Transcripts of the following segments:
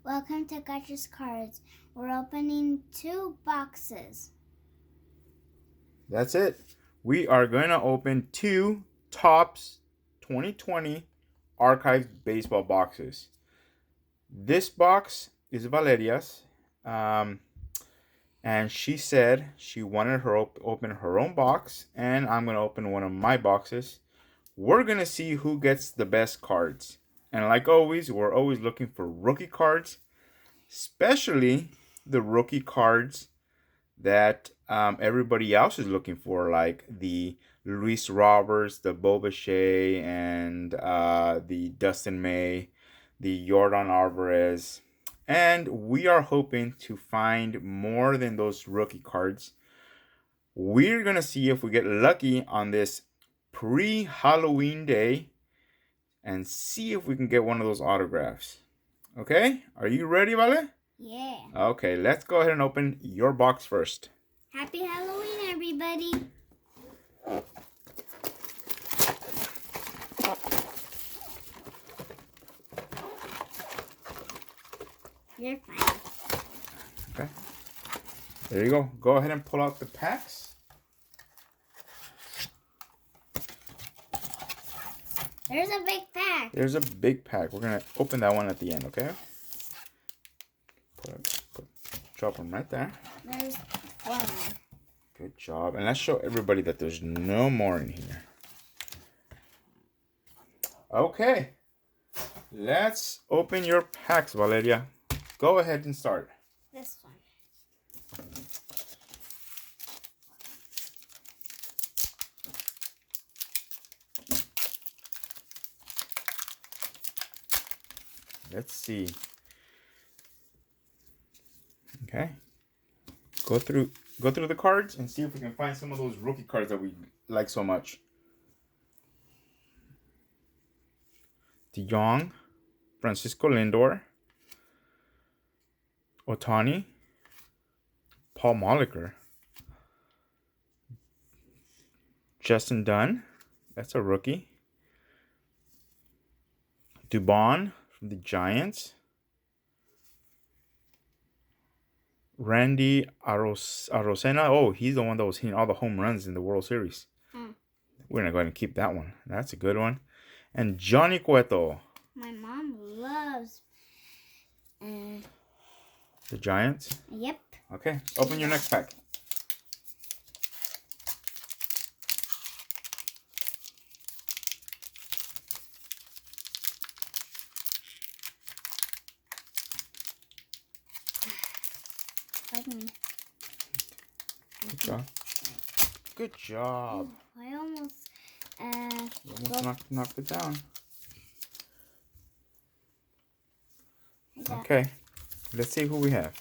Welcome to Gotcha's Cards. We're opening 2 boxes. That's it. We are going to open 2 Topps 2020 archived baseball boxes. This box is Valeria's, and she said she wanted her open her own box, and I'm going to open one of my boxes. We're going to see who gets the best cards. And like always, we're always looking for rookie cards, especially the rookie cards that everybody else is looking for, like the Luis Roberts, the Bo Bichette, and the Dustin May, the Jordan Alvarez. And we are hoping to find more than those rookie cards. We're going to see if we get lucky on this pre-Halloween day and see if we can get one of those autographs. Okay? Are you ready, Vale? Yeah. Okay, let's go ahead and open your box first. Happy Halloween, everybody. You're fine. Okay. There you go. Go ahead and pull out the packs. There's a big pack. There's a big pack. We're going to open that one at the end, okay? Drop them right there. There's one more. Good job. And let's show everybody that there's no more in here. Okay. Let's open your packs, Valeria. Go ahead and start. This one. Let's see. Okay. Go through the cards and see if we can find some of those rookie cards that we like so much. DeYoung, Francisco Lindor, Ohtani, Paul Molitor, Justin Dunn, that's a rookie. Dubon from the Giants. Randy Arozarena. Oh, he's the one that was hitting all the home runs in the World Series. We're going to go ahead and keep that one. That's a good one. And Johnny Cueto. My mom loves The Giants? Yep. Okay, open your next pack. Good job. Good job. Ooh, I almost You almost knocked it down. Okay, let's see who we have.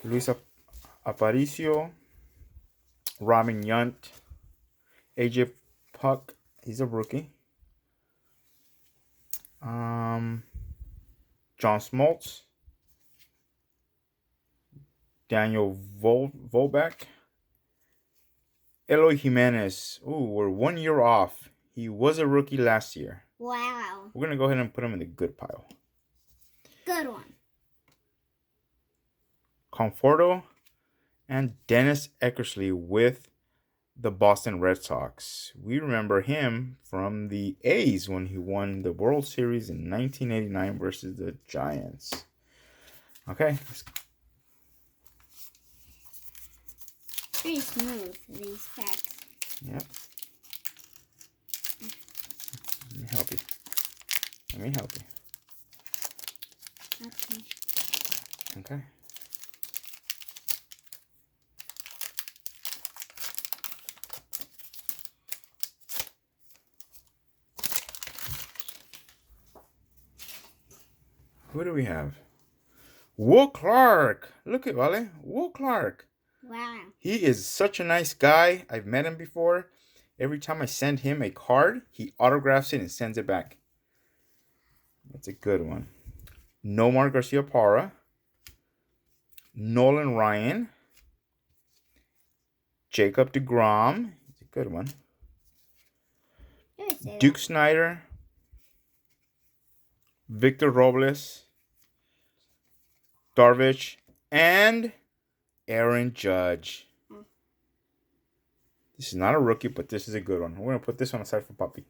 Luis Aparicio, Robin Yount, AJ Puck, he's a rookie. John Smoltz, Daniel Volbeck, Eloy Jimenez. Ooh, we're 1 year off. He was a rookie last year. Wow. We're going to go ahead and put him in the good pile. Good one. Conforto and Dennis Eckersley with the Boston Red Sox. We remember him from the A's when he won the World Series in 1989 versus the Giants. Okay. Pretty smooth, these packs. Yep. Let me help you. Okay. Who do we have? Will Clark. Look at Vale. Will Clark. Wow. He is such a nice guy. I've met him before. Every time I send him a card, he autographs it and sends it back. That's a good one. Nomar Garcia-Parra. Nolan Ryan. Jacob deGrom. It's a good one. Duke Snyder. Victor Robles. Darvish, and Aaron Judge. This is not a rookie, but this is a good one. We're going to put this one aside for Puppy.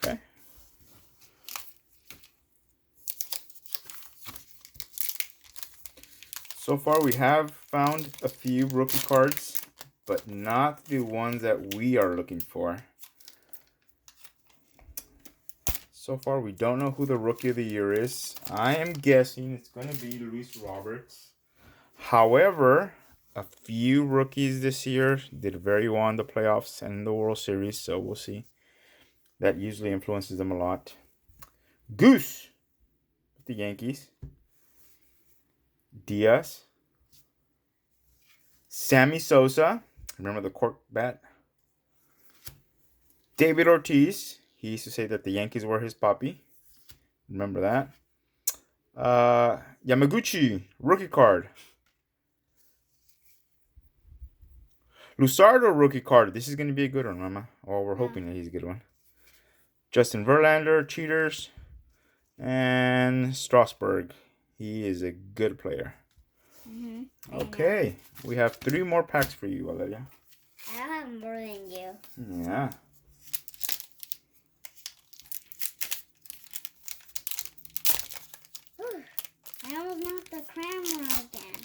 Okay. So far, we have found a few rookie cards, but not the ones that we are looking for. So far, we don't know who the Rookie of the Year is. I am guessing it's going to be Luis Roberts. However, a few rookies this year did very well in the playoffs and in the World Series, so we'll see. That usually influences them a lot. Goose with the Yankees. Diaz. Sammy Sosa. Remember the cork bat? David Ortiz. He used to say that the Yankees were his puppy. Remember that. Yamaguchi, rookie card. Luzardo, rookie card. This is going to be a good one, Mama. Well, we're hoping that he's a good one. Justin Verlander, cheaters. And Strasburg. He is a good player. Okay. We have 3 more packs for you, Valeria. I have more than you. Yeah. I almost knocked the camera again.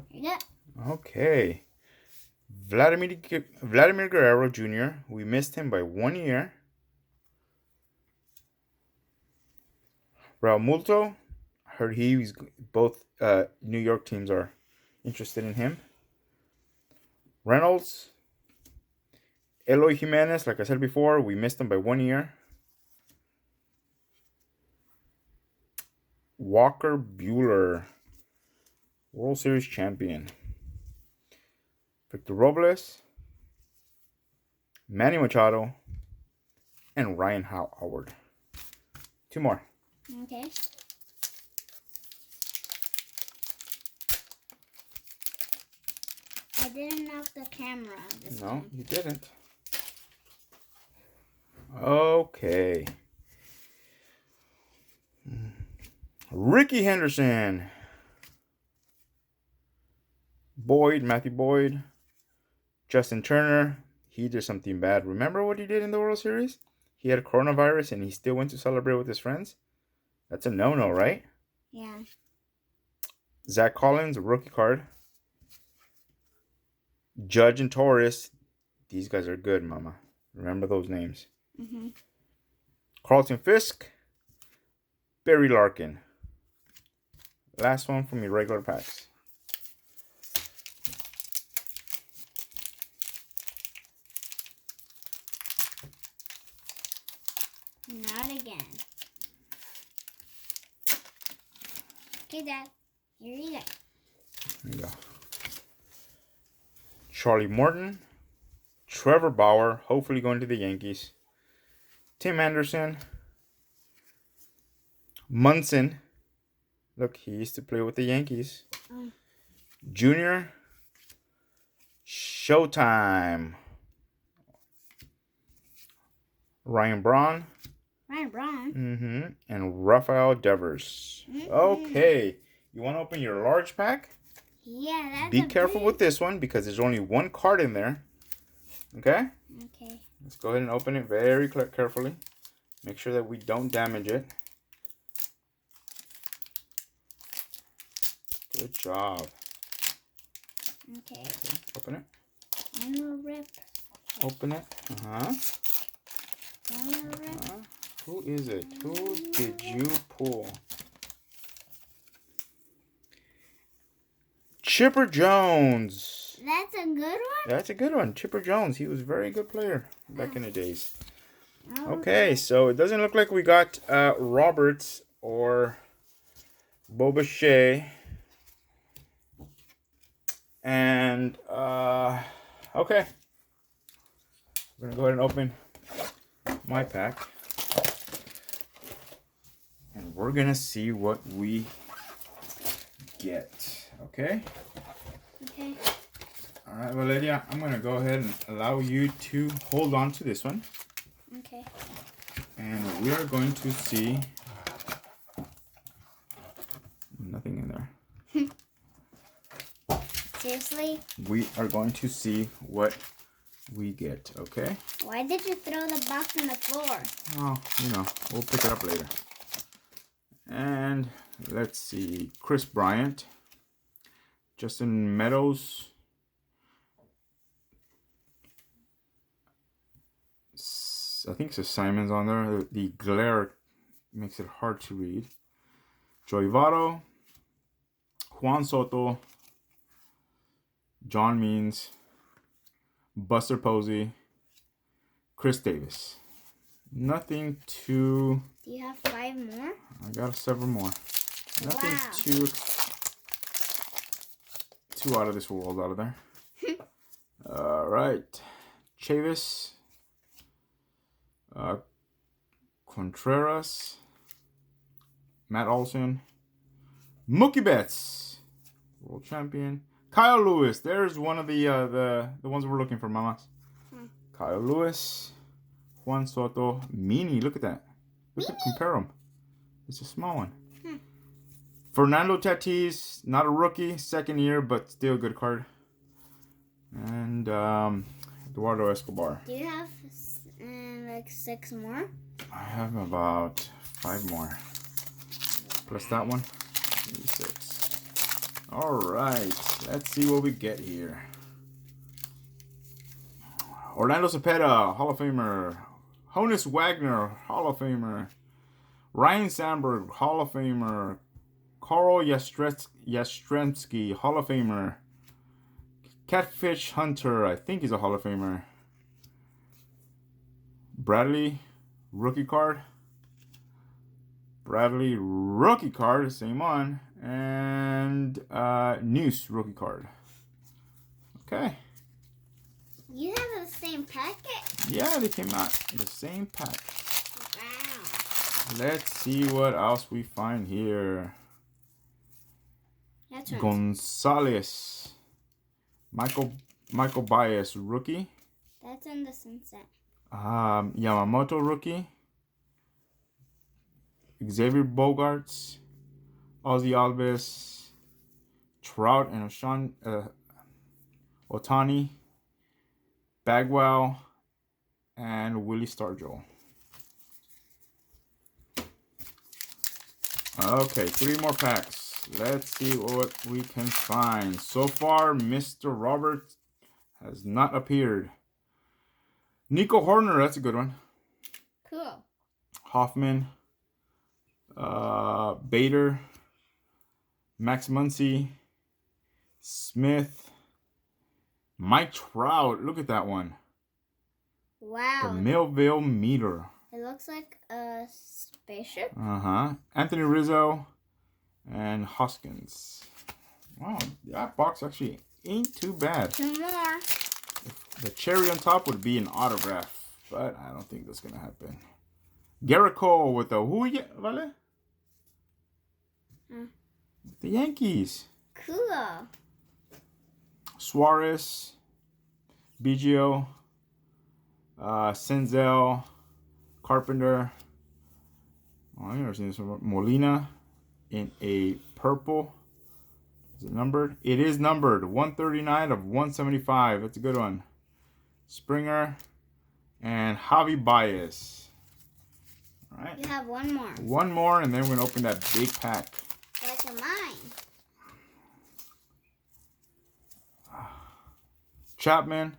Here you go. Okay. Vladimir Guerrero Jr. We missed him by 1 year. Raul Multo. Heard he's both New York teams are interested in him. Reynolds. Eloy Jimenez. Like I said before, we missed him by 1 year. Walker Buehler, World Series champion. Victor Robles, Manny Machado, and Ryan Howard. 2 more. Okay. I didn't knock the camera this time. No, you didn't. Okay. Ricky Henderson. Matthew Boyd. Justin Turner. He did something bad. Remember what he did in the World Series? He had coronavirus and he still went to celebrate with his friends. That's a no-no, right? Yeah. Zach Collins, rookie card. Judge and Torres. These guys are good, Mama. Remember those names. Carlton Fisk. Barry Larkin. Last one from your regular packs. Not again. Okay, Dad. Here you go. There you go. Charlie Morton. Trevor Bauer. Hopefully going to the Yankees. Tim Anderson. Munson. Look, he used to play with the Yankees. Junior. Showtime. Ryan Braun. And Rafael Devers. Okay. You want to open your large pack? Yeah, that's Be careful with this one because there's only 1 card in there. Okay? Okay. Let's go ahead and open it very carefully. Make sure that we don't damage it. Good job. Okay. Open it. I'm gonna rip. Open it. Who is it? Who did you pull? Chipper Jones. That's a good one? That's a good one. Chipper Jones. He was a very good player back in the days. Okay, so it doesn't look like we got Roberts or Boba Shea. And, okay. We're going to go ahead and open my pack. And we're going to see what we get. Okay? Okay. All right, Valeria, I'm going to go ahead and allow you to hold on to this one. Okay. And we are going to see nothing in there. Seriously? We are going to see what we get, okay? Why did you throw the box on the floor? Oh, we'll pick it up later. And let's see, Chris Bryant, Justin Meadows, I think it says Simon's on there. The glare makes it hard to read. Joey Votto, Juan Soto, John Means, Buster Posey, Chris Davis. Nothing too... Do you have 5 more? I got several more. Nothing too out of this world out of there. All right. Chavis. Contreras. Matt Olson. Mookie Betts. World champion. Kyle Lewis. There's one of the ones we're looking for, mamas. Kyle Lewis. Juan Soto. Mini. Look at that. Compare them. It's a small one. Fernando Tatis. Not a rookie. Second year, but still a good card. And Eduardo Escobar. Do you have like 6 more? I have about 5 more. Plus that one. 6. All right. Let's see what we get here. Orlando Cepeda, Hall of Famer. Honus Wagner, Hall of Famer. Ryan Sandberg, Hall of Famer. Carl Yastrzemski, Hall of Famer. Catfish Hunter, I think he's a Hall of Famer. Bradley, rookie card. Bradley, rookie card, same one. And Noose, rookie card. Okay. You have the same packet? Yeah, they came out in the same pack. Wow. Let's see what else we find here. That's right. Gonzalez. Michael Bias, rookie. That's in the sunset. Yamamoto, rookie. Xavier Bogaerts. Ozzy Alves. Trout and Otani. Bagwell. And Willie Stargell. Okay, 3 more packs. Let's see what we can find. So far, Mr. Roberts has not appeared. Nico Hoerner, that's a good one. Cool. Hoffman. Bader. Max Muncy. Smith. Mike Trout. Look at that one. Wow. The Millville Meter. It looks like a spaceship. Anthony Rizzo. And Hoskins. Wow, that box actually ain't too bad. 2 more. The cherry on top would be an autograph, but I don't think that's gonna happen. Garrett Cole with the who? Vale? The Yankees. Cool. Suarez, Biggio, Senzel, Carpenter. Oh, I've never seen this one. Molina in a purple. Is it numbered? It is numbered. 139 of 175. That's a good one. Springer and Javi Baez. All right. You have 1 more. 1 more, and then we're going to open that big pack. Like a mine. Chapman.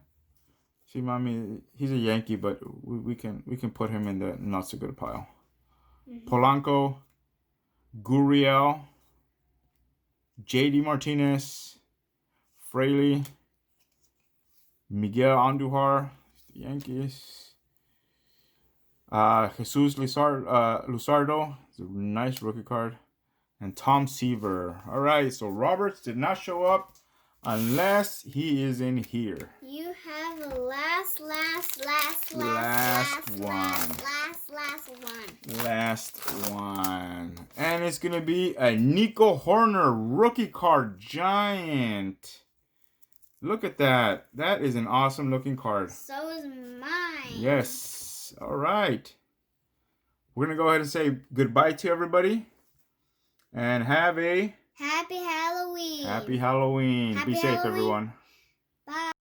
See, mommy, he's a Yankee, but we can put him in the not so good pile. Polanco, Gurriel, J.D. Martinez, Fraley, Miguel Andujar, the Yankees. Jesus Luzardo, it's a nice rookie card. And Tom Seaver. All right, so Roberts did not show up unless he is in here. You have the last one. Last one. And it's going to be a Nico Hoerner rookie card. Giant. Look at that. That is an awesome looking card. So is mine. Yes. All right. We're going to go ahead and say goodbye to everybody. And have a Happy Halloween. happy Halloween. Happy Be safe, Halloween. everyone.